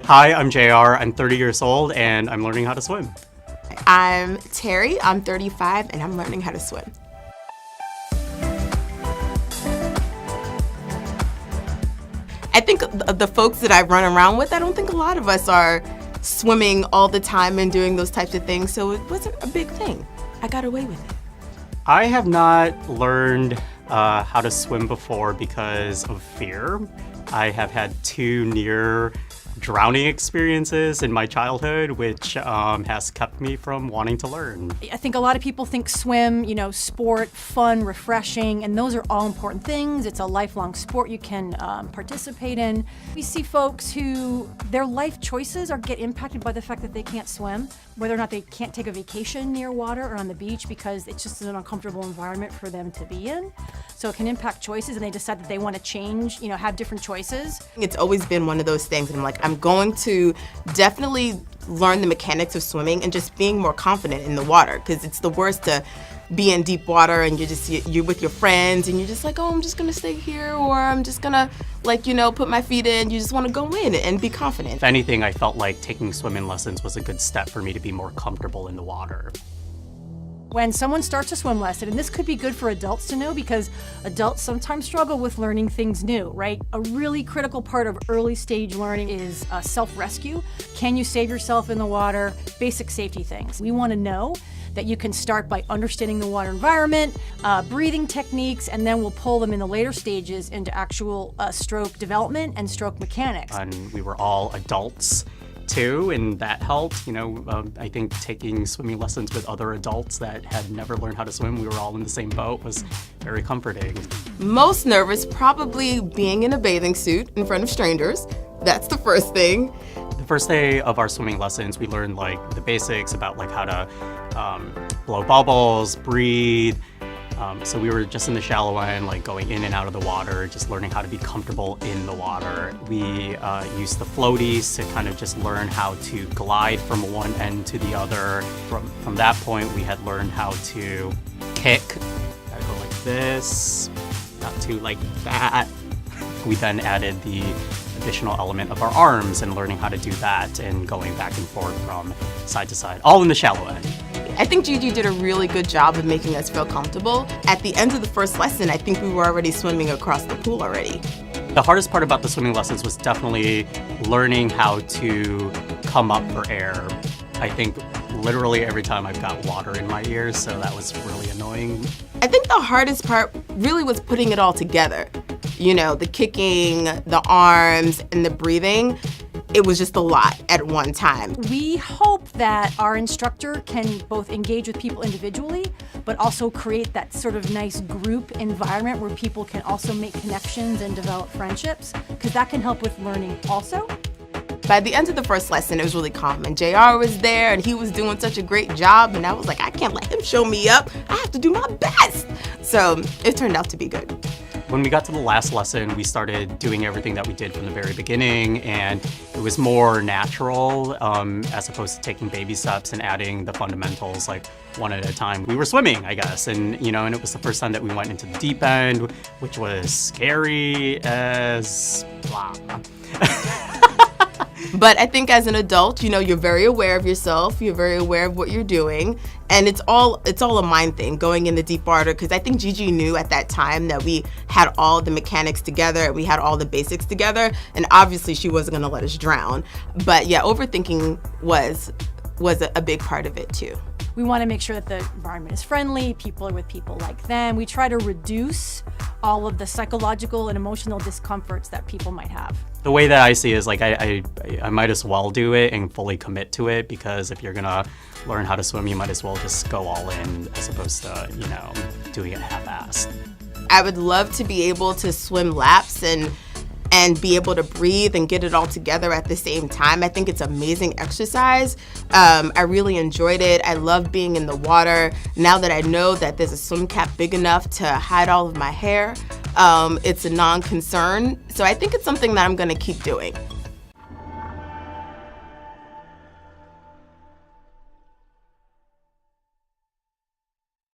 Hi, I'm JR. I'm 30 years old and I'm learning how to swim. I'm Terry. I'm 35 and I'm learning how to swim. I think the folks that I run around with, I don't think a lot of us are swimming all the time and doing those types of things, so it wasn't a big thing. I got away with it. I have not learned how to swim before because of fear. I have had 2 near drowning experiences in my childhood, which has kept me from wanting to learn. I think a lot of people think swim, sport, fun, refreshing, and those are all important things. It's a lifelong sport you can participate in. We see folks who their life choices get impacted by the fact that they can't swim, whether or not they can't take a vacation near water or on the beach because it's just an uncomfortable environment for them to be in. So it can impact choices, and they decide that they want to change, have different choices. It's always been one of those things, and I'm like, I'm going to definitely learn the mechanics of swimming and just being more confident in the water, because it's the worst to be in deep water and you're with your friends and you're just like, oh, I'm just gonna stay here, or I'm just gonna put my feet in. You just want to go in and be confident. If anything, I felt like taking swimming lessons was a good step for me to be more comfortable in the water. When someone starts a swim lesson, and this could be good for adults to know because adults sometimes struggle with learning things new, right? A really critical part of early stage learning is self-rescue. Can you save yourself in the water? Basic safety things. We want to know that you can start by understanding the water environment, breathing techniques, and then we'll pull them in the later stages into actual stroke development and stroke mechanics. And we were all adults too, and that helped. I think taking swimming lessons with other adults that had never learned how to swim, we were all in the same boat, was very comforting. Most nervous, probably being in a bathing suit in front of strangers. That's the first thing. The first day of our swimming lessons, we learned the basics about how to blow bubbles, breathe. So we were just in the shallow end, going in and out of the water, just learning how to be comfortable in the water. We used the floaties to kind of just learn how to glide from one end to the other. From that point, we had learned how to kick. Gotta go like this, not too like that. We then added the additional element of our arms and learning how to do that and going back and forth from side to side, all in the shallow end. I think Gigi did a really good job of making us feel comfortable. At the end of the first lesson, I think we were already swimming across the pool already. The hardest part about the swimming lessons was definitely learning how to come up for air. I think literally every time I've got water in my ears, so that was really annoying. I think the hardest part really was putting it all together. The kicking, the arms, and the breathing. It was just a lot at one time. We hope that our instructor can both engage with people individually, but also create that sort of nice group environment where people can also make connections and develop friendships, because that can help with learning also. By the end of the first lesson, it was really calm, and JR was there, and he was doing such a great job, and I was like, I can't let him show me up. I have to do my best. So it turned out to be good. When we got to the last lesson, we started doing everything that we did from the very beginning, and it was more natural as opposed to taking baby steps and adding the fundamentals one at a time. We were swimming, I guess, and and it was the first time that we went into the deep end, which was scary as blah. But I think as an adult, you're very aware of yourself, you're very aware of what you're doing, and it's all a mind thing going in the deep water, because I think Gigi knew at that time that we had all the mechanics together and we had all the basics together, and obviously she wasn't going to let us drown. But yeah, overthinking was a big part of it too. We want to make sure that the environment is friendly, people are with people like them. We try to reduce all of the psychological and emotional discomforts that people might have. The way that I see it is I might as well do it and fully commit to it, because if you're gonna learn how to swim, you might as well just go all in as opposed to, doing it half-assed. I would love to be able to swim laps and be able to breathe and get it all together at the same time. I think it's amazing exercise. I really enjoyed it. I love being in the water. Now that I know that there's a swim cap big enough to hide all of my hair, it's a non-concern. So I think it's something that I'm gonna keep doing.